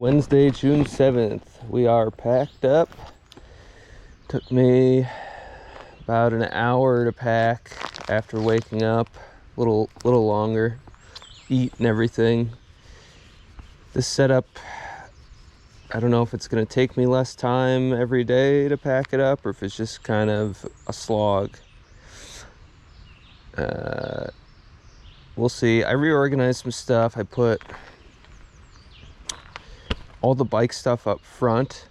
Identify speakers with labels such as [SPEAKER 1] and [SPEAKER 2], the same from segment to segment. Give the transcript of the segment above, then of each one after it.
[SPEAKER 1] Wednesday, June 7th. We are packed up. Took me about an hour to pack after waking up. A little longer. Eat and everything. This setup, I don't know if it's going to take me less time every day to pack it up or if it's just kind of a slog. We'll see. I reorganized some stuff. I put all the bike stuff up front,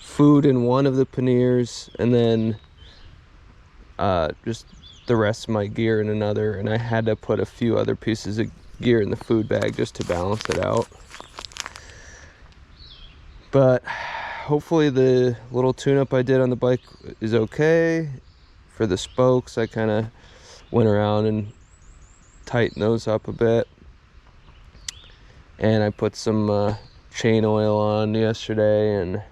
[SPEAKER 1] food in one of the panniers, and then just the rest of my gear in another. And I had to put a few other pieces of gear in the food bag just to balance it out. But hopefully the little tune-up I did on the bike is okay. For the spokes, I kind of went around and tightened those up a bit. And I put some chain oil on yesterday, and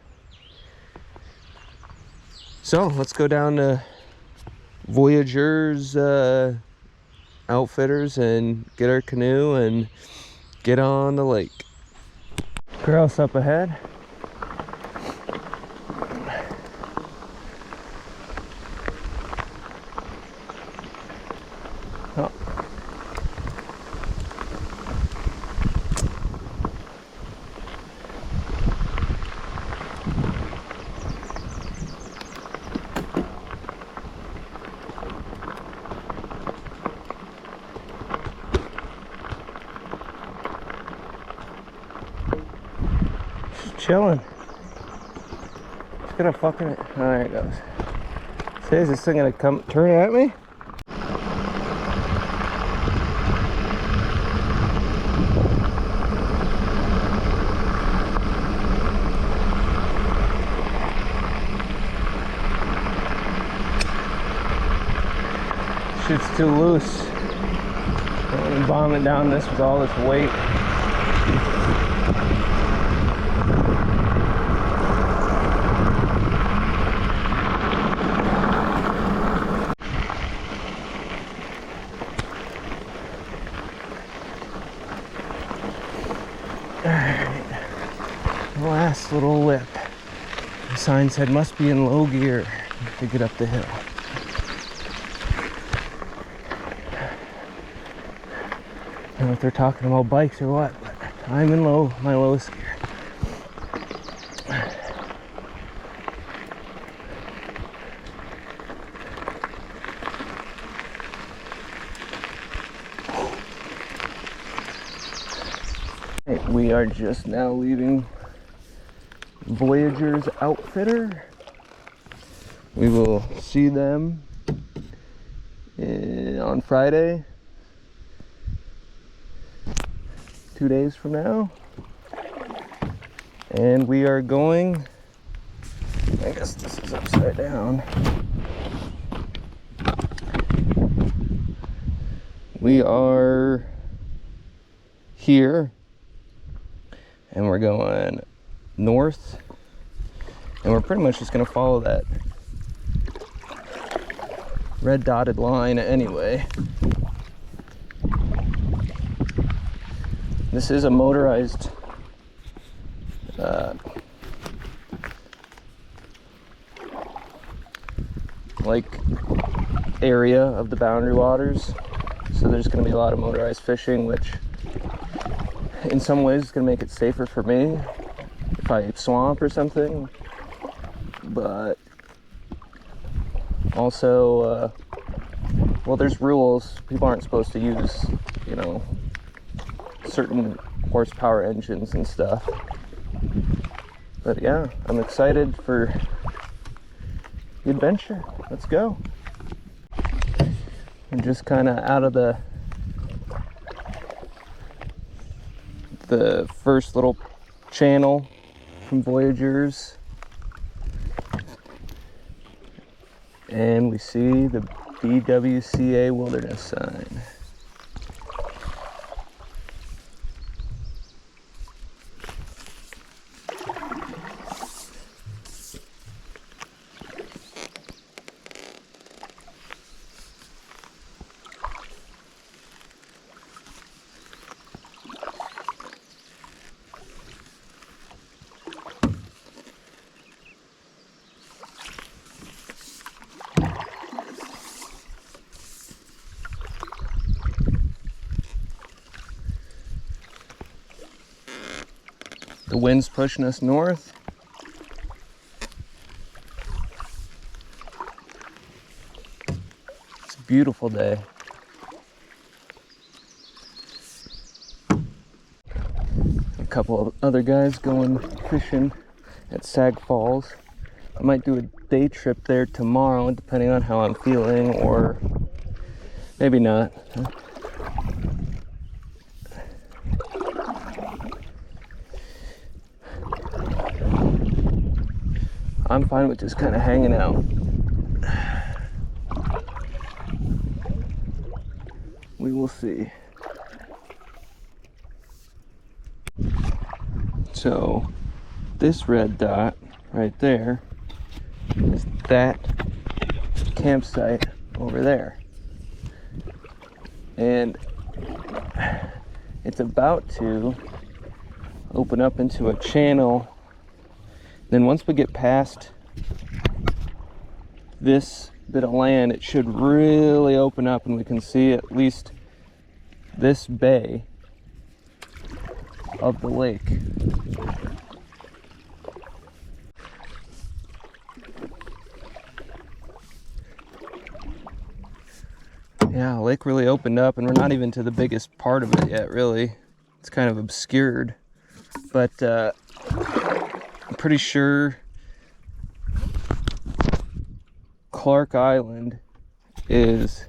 [SPEAKER 1] so let's go down to Voyageurs Outfitters and get our canoe and get on the lake. Grouse up ahead. Oh. Chilling. It's gonna fucking. Oh, there it goes. See, is this thing gonna come turn at me? Shit's too loose. I'm bombing down this with all this weight. Last little lip. The sign said must be in low gear to get up the hill. I don't know if they're talking about bikes or what, but I'm in my lowest gear. We are just now leaving Voyageurs Outfitter. We will see them on Friday, 2 days from now. And we are going, I guess this is upside down. We are here. And we're going north, and we're pretty much just going to follow that red dotted line anyway. This is a motorized like area of the Boundary Waters, so there's going to be a lot of motorized fishing, which in some ways it's going to make it safer for me if I swamp or something, but also well, there's rules. People aren't supposed to use, you know, certain horsepower engines and stuff. But yeah, I'm excited for the adventure. Let's go. I'm just kind of out of the first little channel from Voyageurs, and we see the BWCA Wilderness sign. The wind's pushing us north. It's a beautiful day. A couple of other guys going fishing at Sag Falls. I might do a day trip there tomorrow, depending on how I'm feeling, or maybe not. I'm fine with just kind of hanging out. We will see. So this red dot right there is that campsite over there, and it's about to open up into a channel. Then once we get past this bit of land, it should really open up and we can see at least this bay of the lake. Yeah, the lake really opened up, and we're not even to the biggest part of it yet, really. It's kind of obscured, but I'm pretty sure Clark Island is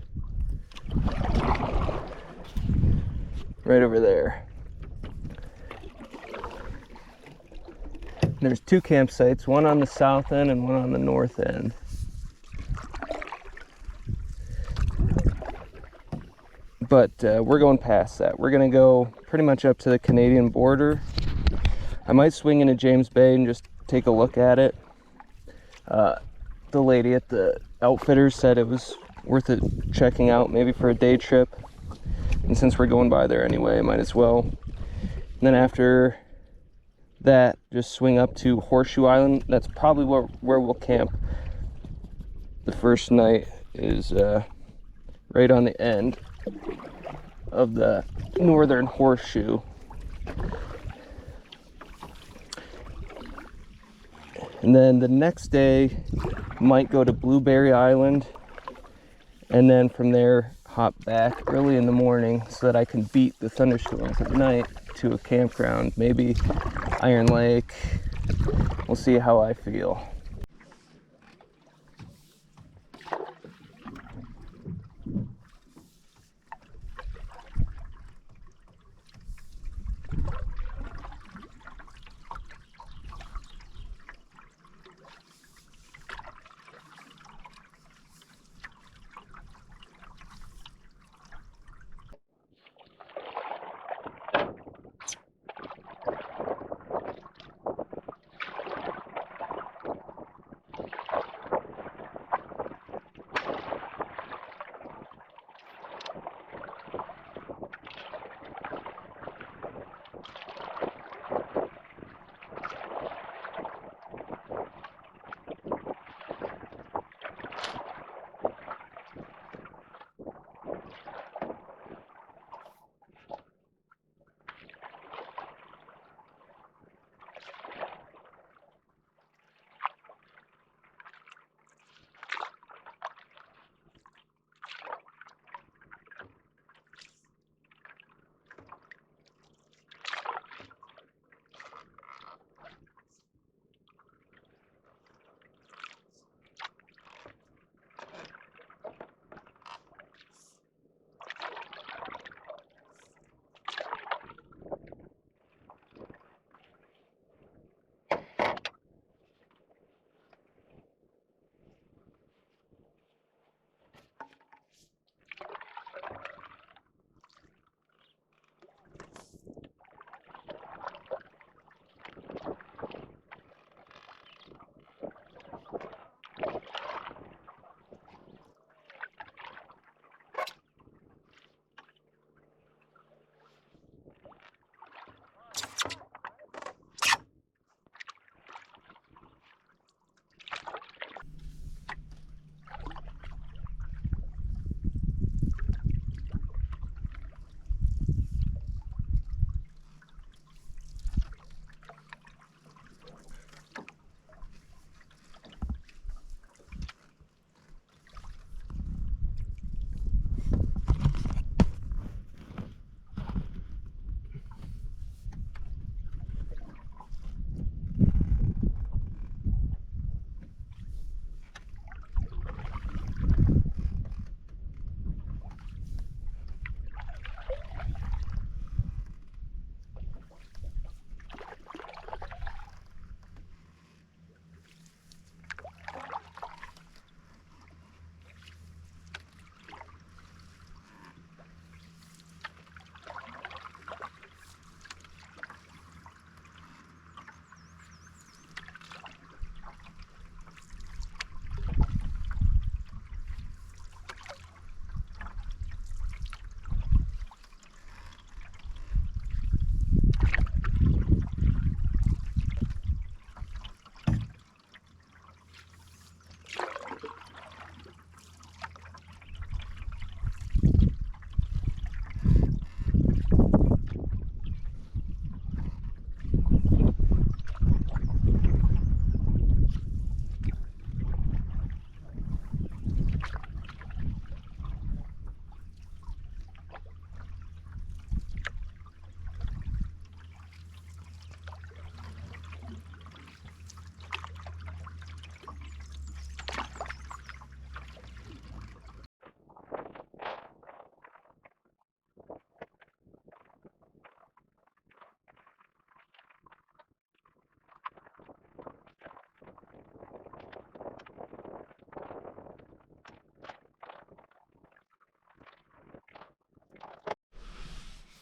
[SPEAKER 1] right over there. There's two campsites, one on the south end and one on the north end. But we're going past that. We're gonna go pretty much up to the Canadian border. I might swing into James Bay and just take a look at it. The lady at the outfitters said it was worth it checking out, maybe for a day trip. And since we're going by there anyway, might as well. And then after that, just swing up to Horseshoe Island. That's probably where we'll camp the first night, is right on the end of the northern horseshoe. And then the next day might go to Blueberry Island, and then from there hop back early in the morning so that I can beat the thunderstorms at night to a campground, maybe Iron Lake. We'll see how I feel.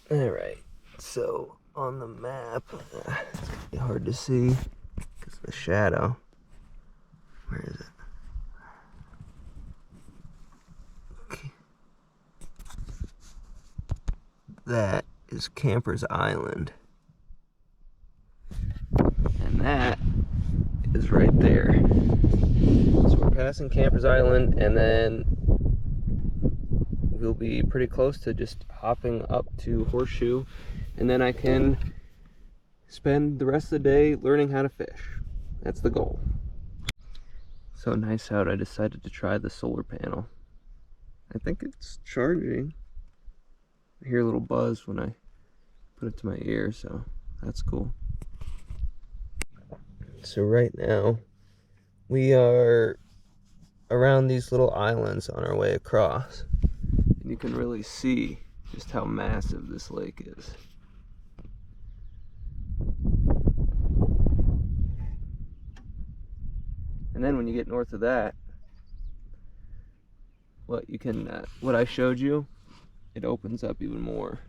[SPEAKER 1] All right, so on the map, it's gonna be hard to see because of the shadow. Where is it? Okay. That is Camper's Island. And that is right there. So we're passing Camper's Island, and then we'll be pretty close to just hopping up to Horseshoe, and then I can spend the rest of the day learning how to fish. That's the goal. So nice out, I decided to try the solar panel. I think it's charging. I hear a little buzz when I put it to my ear, so that's cool. So right now, we are around these little islands on our way across. And you can really see just how massive this lake is. And then when you get north of that, what I showed you, it opens up even more.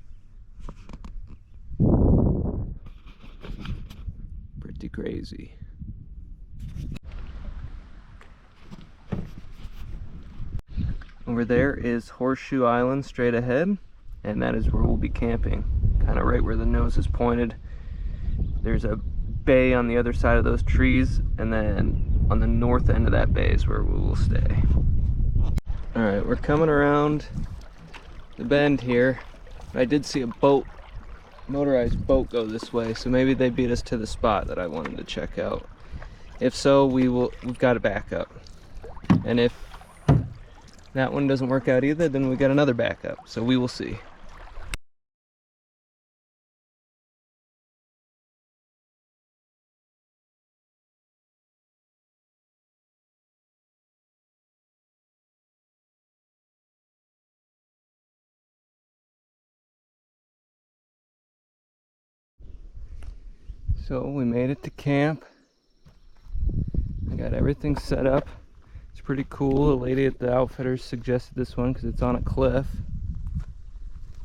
[SPEAKER 1] Pretty crazy. Over there is Horseshoe Island straight ahead, and that is where we'll be camping, kind of right where the nose is pointed. There's a bay on the other side of those trees, and then on the north end of that bay is where we will stay. All right, we're coming around the bend here. I did see a motorized boat go this way, so maybe they beat us to the spot that I wanted to check out. If so, we've got to back up. And if that one doesn't work out either, then we got another backup, so we will see. So we made it to camp. I got everything set up. It's pretty cool. The lady at the Outfitters suggested this one because it's on a cliff.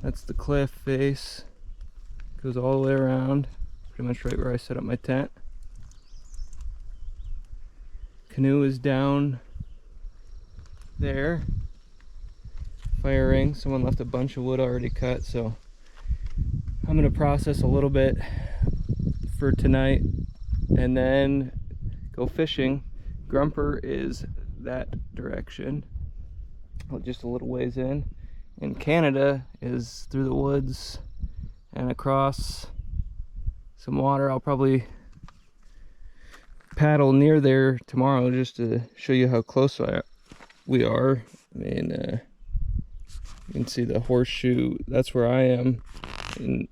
[SPEAKER 1] That's the cliff face. Goes all the way around, pretty much right where I set up my tent. Canoe is down there, firing. Someone left a bunch of wood already cut, so I'm gonna process a little bit for tonight and then go fishing. Grumper is that direction, just a little ways in, and Canada is through the woods and across some water. I'll probably paddle near there tomorrow just to show you how close we are. I mean, you can see the Horseshoe, that's where I am. And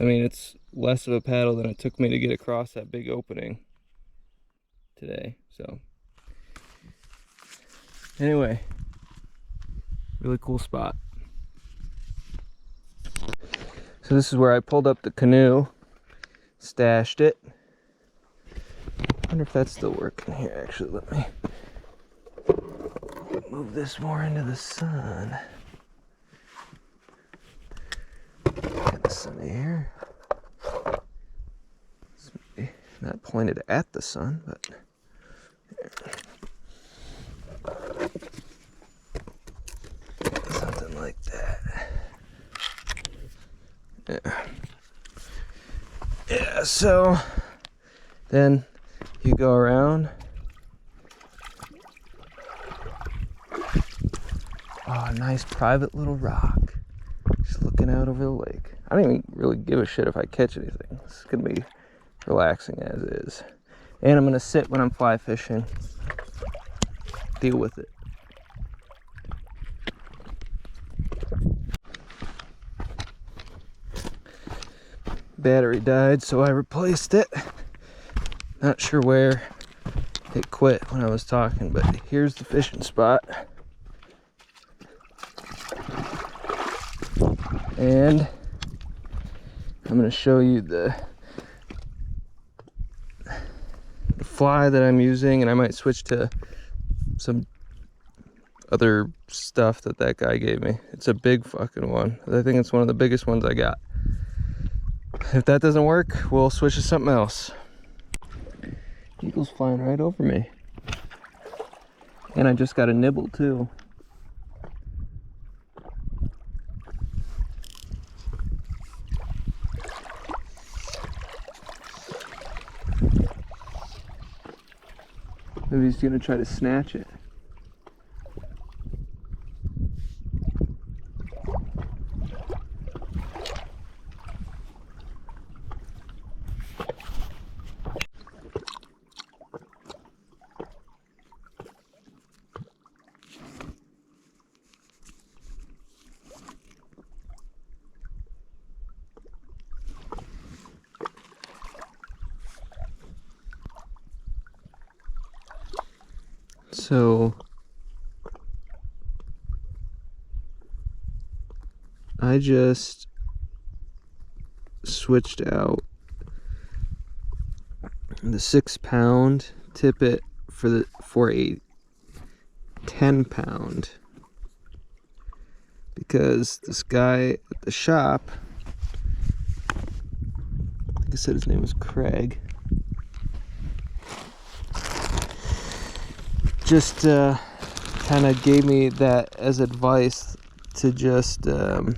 [SPEAKER 1] I mean, it's less of a paddle than it took me to get across that big opening today. So anyway, really cool spot. So this is where I pulled up the canoe, stashed it. I wonder if that's still working here. Actually, let me move this more into the sun. Get the sun here. It's not pointed at the sun, but something like that. Yeah, so then you go around. Oh, nice private little rock. Just looking out over the lake. I don't even really give a shit if I catch anything. It's gonna be relaxing as is. And I'm gonna sit when I'm fly fishing. Deal with it. Battery died, so I replaced it. Not sure where it quit when I was talking, but here's the fishing spot. And I'm going to show you the fly that I'm using, and I might switch to some other stuff that guy gave me. It's a big fucking one. I think it's one of the biggest ones I got. If that doesn't work, we'll switch to something else. Eagle's flying right over me. And I just got a nibble too. Maybe he's gonna try to snatch it. So I just switched out the 6-pound tippet for a 10-pound because this guy at the shop, I think I said his name was Craig, just kind of gave me that as advice to just that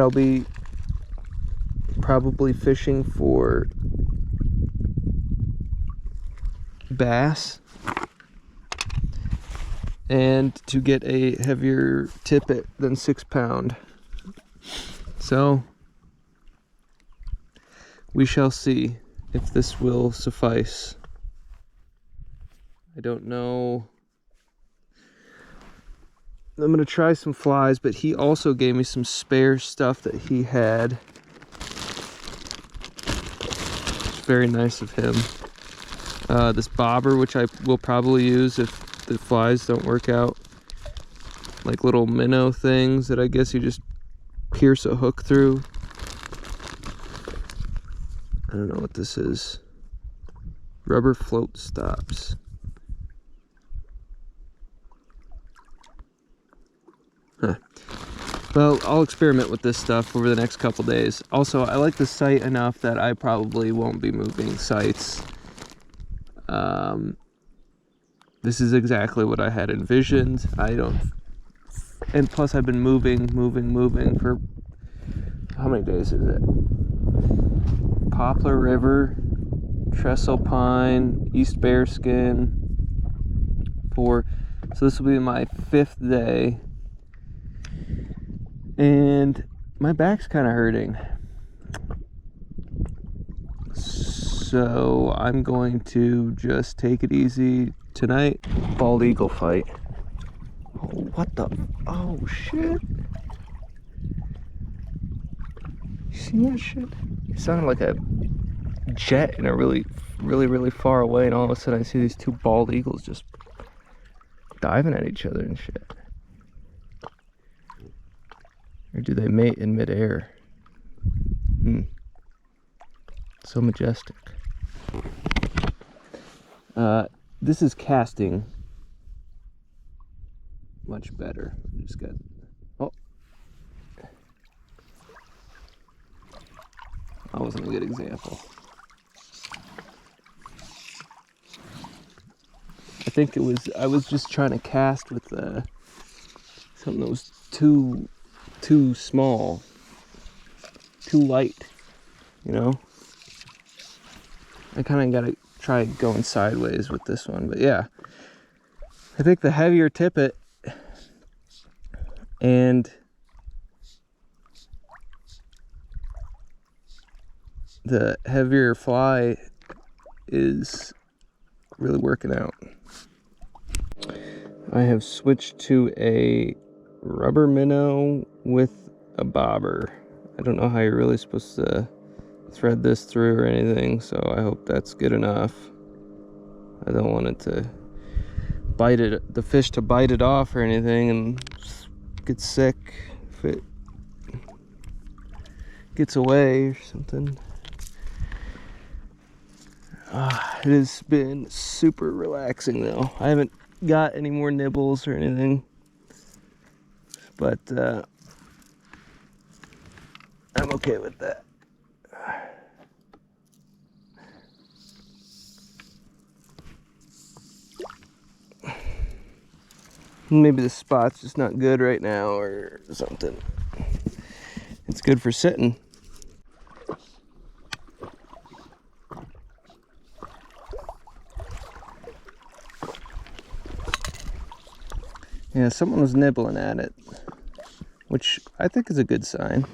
[SPEAKER 1] I'll be probably fishing for bass and to get a heavier tippet than 6-pound. So we shall see if this will suffice. I don't know. I'm gonna try some flies, but he also gave me some spare stuff that he had. It's very nice of him. This bobber, which I will probably use if the flies don't work out. Like little minnow things that I guess you just pierce a hook through. I don't know what this is. Rubber float stops. Huh. Well, I'll experiment with this stuff over the next couple days. Also, I like the site enough that I probably won't be moving sites. This is exactly what I had envisioned. And plus I've been moving for, how many days is it? Poplar River, Trestle Pine, East Bearskin, so this will be my 5th day, and my back's kind of hurting, so I'm going to just take it easy tonight. Bald eagle fight. Oh, what the, oh shit, you see that shit? It sounded like a jet in a really far away, and all of a sudden I see these 2 bald eagles just diving at each other and shit. Or do they mate in midair? So majestic. This is casting much better. Just got, oh, that wasn't a good example. I think I was just trying to cast with something that was too small, too light, you know? I kind of got to try going sideways with this one, but yeah. I think the heavier tippet and the heavier fly is really working out. I have switched to a rubber minnow with a bobber. I don't know how you're really supposed to thread this through or anything, so I hope that's good enough. I don't want it to bite it, the fish to bite it off or anything and get sick if it gets away or something. It has been super relaxing though. I haven't got any more nibbles or anything, but I'm okay with that. Maybe the spot's just not good right now or something. It's good for sitting. Yeah, someone was nibbling at it, which I think is a good sign.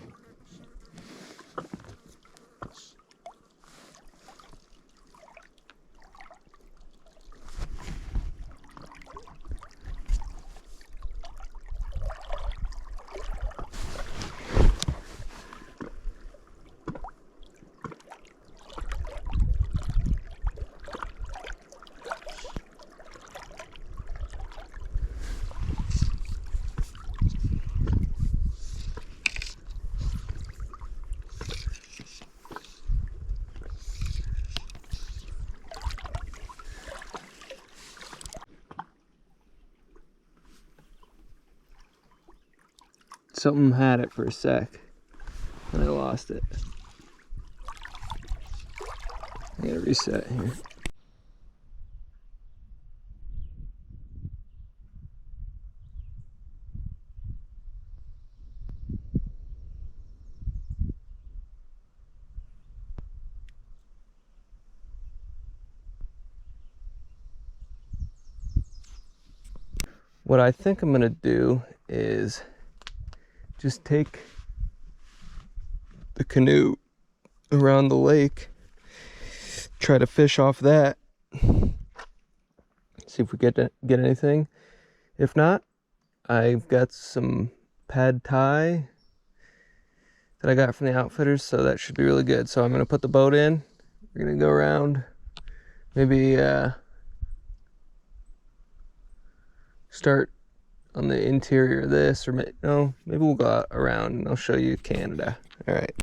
[SPEAKER 1] Something had it for a sec, and I lost it. I gotta reset here. What I think I'm gonna do is just take the canoe around the lake, try to fish off that, see if we get anything. If not, I've got some pad thai that I got from the outfitters, so that should be really good. So I'm gonna put the boat in. We're gonna go around, maybe start on the interior of this, or maybe we'll go out around and I'll show you Canada. All right.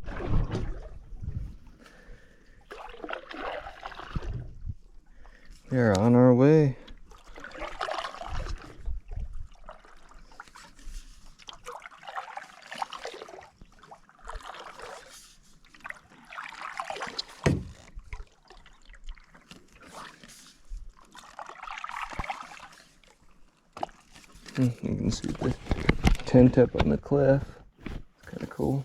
[SPEAKER 1] We're on our way. You can see the tent up on the cliff. It's kind of cool.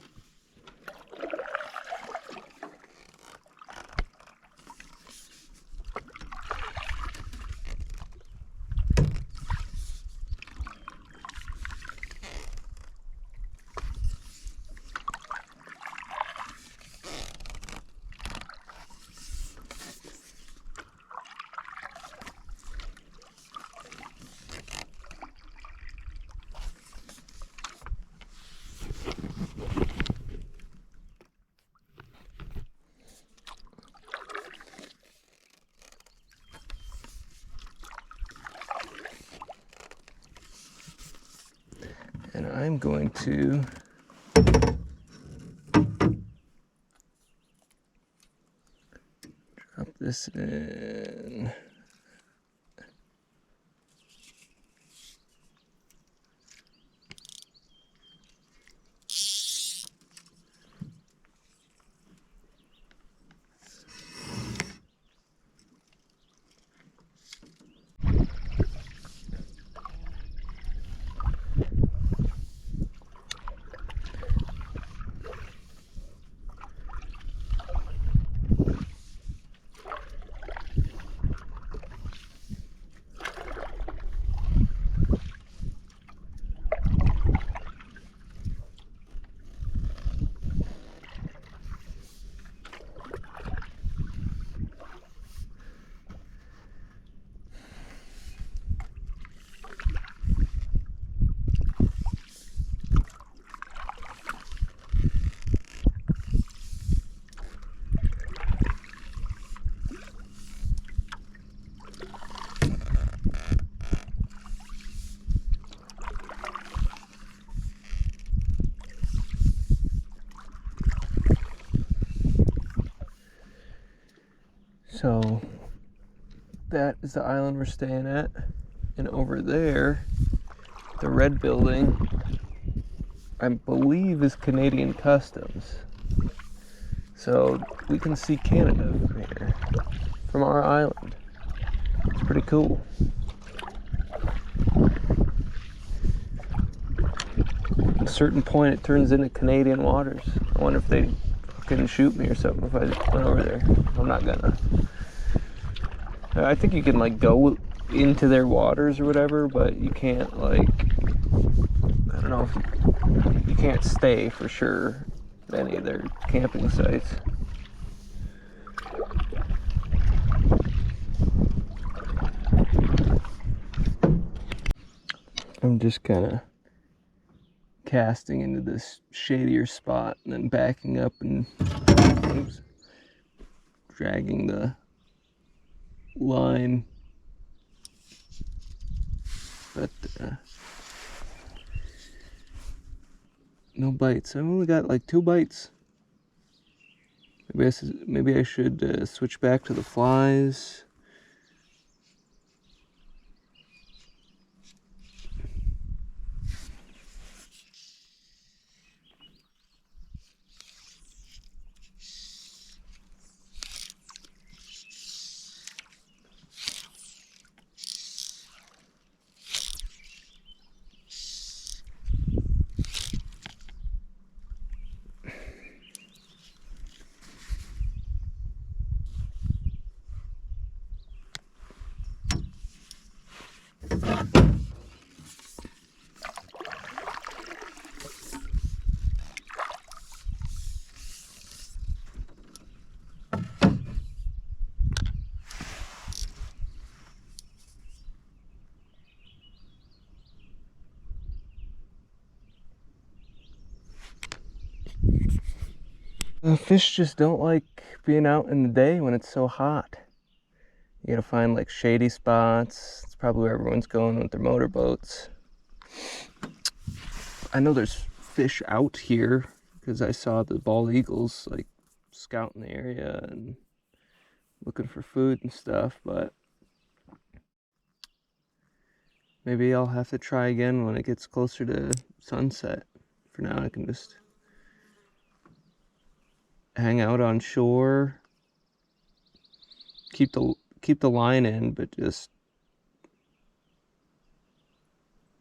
[SPEAKER 1] And I'm going to drop this in. So that is the island we're staying at. And over there, the red building, I believe, is Canadian Customs. So we can see Canada from here, from our island. It's pretty cool. At a certain point, it turns into Canadian waters. I wonder if they couldn't shoot me or something if I went over there. I'm not gonna. I think you can like go into their waters or whatever, but you can't like, I don't know if you can't stay for sure at any of their camping sites. I'm just kind of casting into this shadier spot and then backing up and dragging the line, but no bites. I've only got like 2 bites. Maybe I should switch back to the flies. Fish just don't like being out in the day when it's so hot. You gotta find like shady spots. It's probably where everyone's going with their motorboats. I know there's fish out here because I saw the bald eagles like scouting the area and looking for food and stuff, but maybe I'll have to try again when it gets closer to sunset. For now, I can just hang out on shore, keep the line in, but just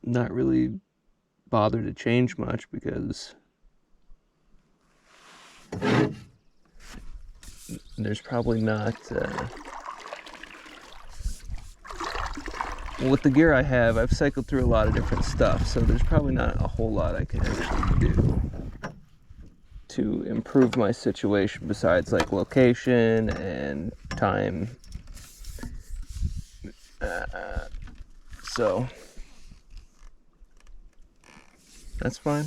[SPEAKER 1] not really bother to change much because there's probably not with the gear I have, I've cycled through a lot of different stuff, so there's probably not a whole lot I can actually do to improve my situation besides like location and time. So that's fine.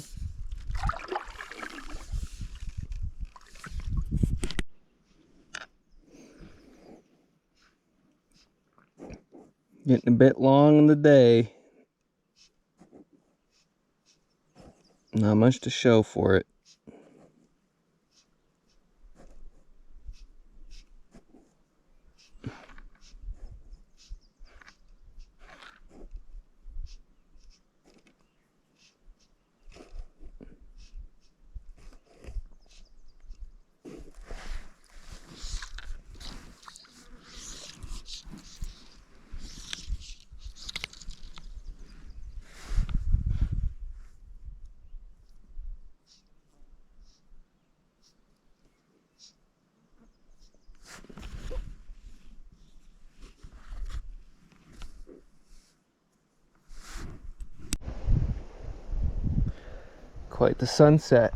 [SPEAKER 1] Getting a bit long in the day. Not much to show for it. Quite the sunset.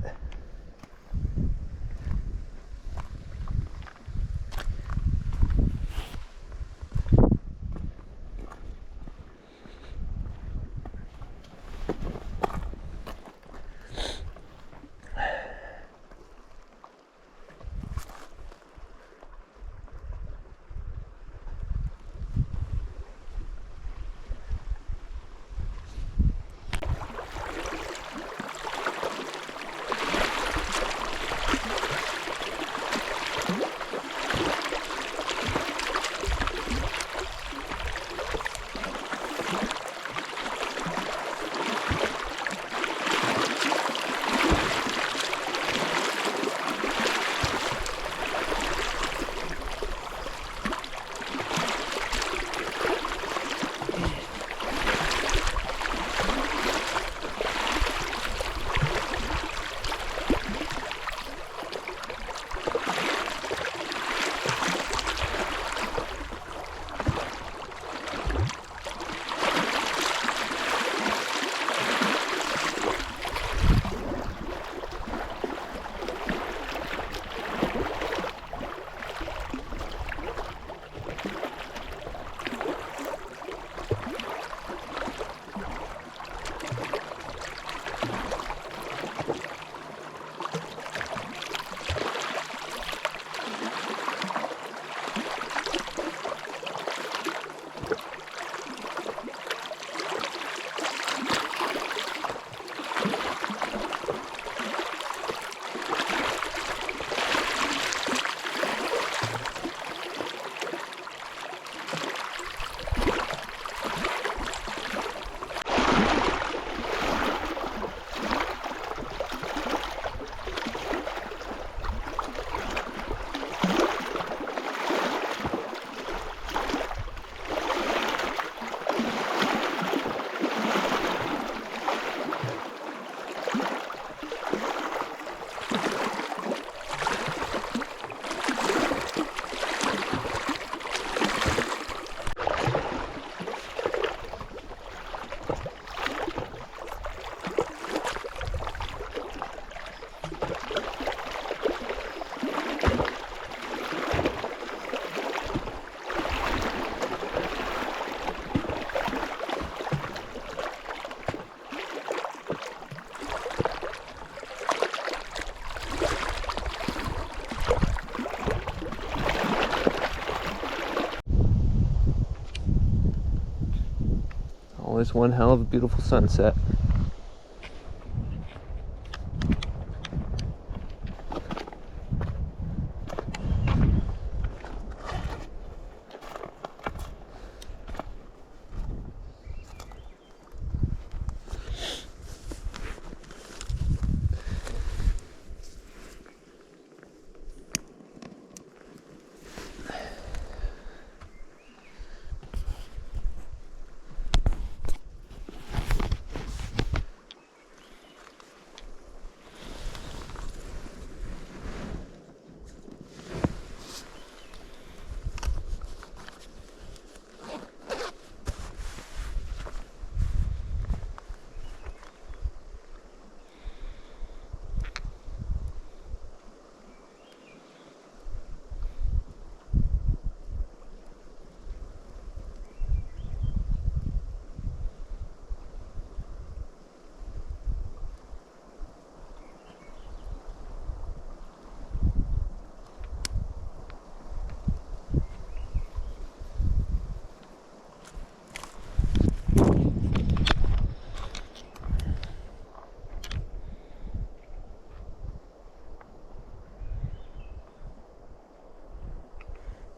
[SPEAKER 1] Always one hell of a beautiful sunset.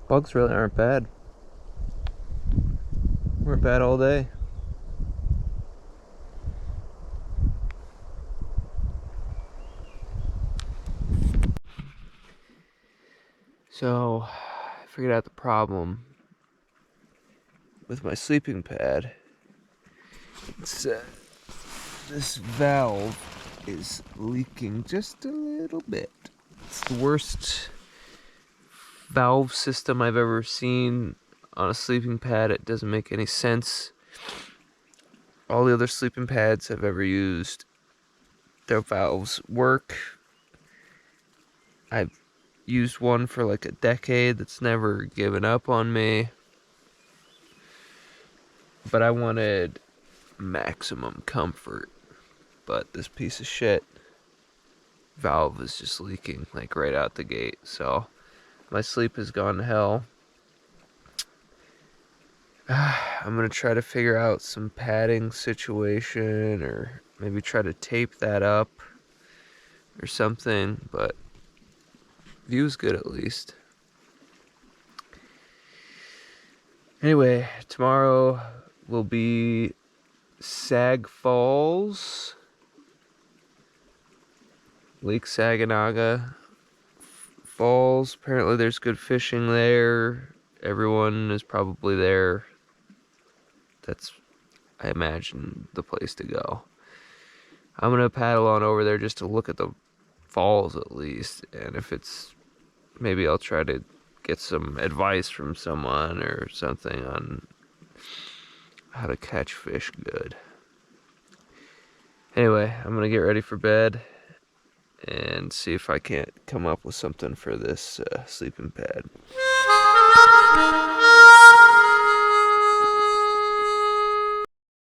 [SPEAKER 1] Bugs really aren't bad. Weren't bad all day. So, I figured out the problem with my sleeping pad. It's this valve is leaking just a little bit. It's the worst valve system I've ever seen on a sleeping pad. It doesn't make any sense. All the other sleeping pads I've ever used, their valves work. I've used one for like a decade that's never given up on me. But I wanted maximum comfort. But this piece of shit valve is just leaking like right out the gate. So my sleep has gone to hell. I'm gonna try to figure out some padding situation, or maybe try to tape that up or something, but view's good at least. Anyway, tomorrow will be Sag Falls, Lake Saganaga Falls. Apparently there's good fishing there. Everyone is probably there. That's, I imagine, the place to go. I'm gonna paddle on over there just to look at the falls at least, and if it's, maybe I'll try to get some advice from someone or something on how to catch fish good. Anyway, I'm gonna get ready for bed and see if I can't come up with something for this sleeping pad.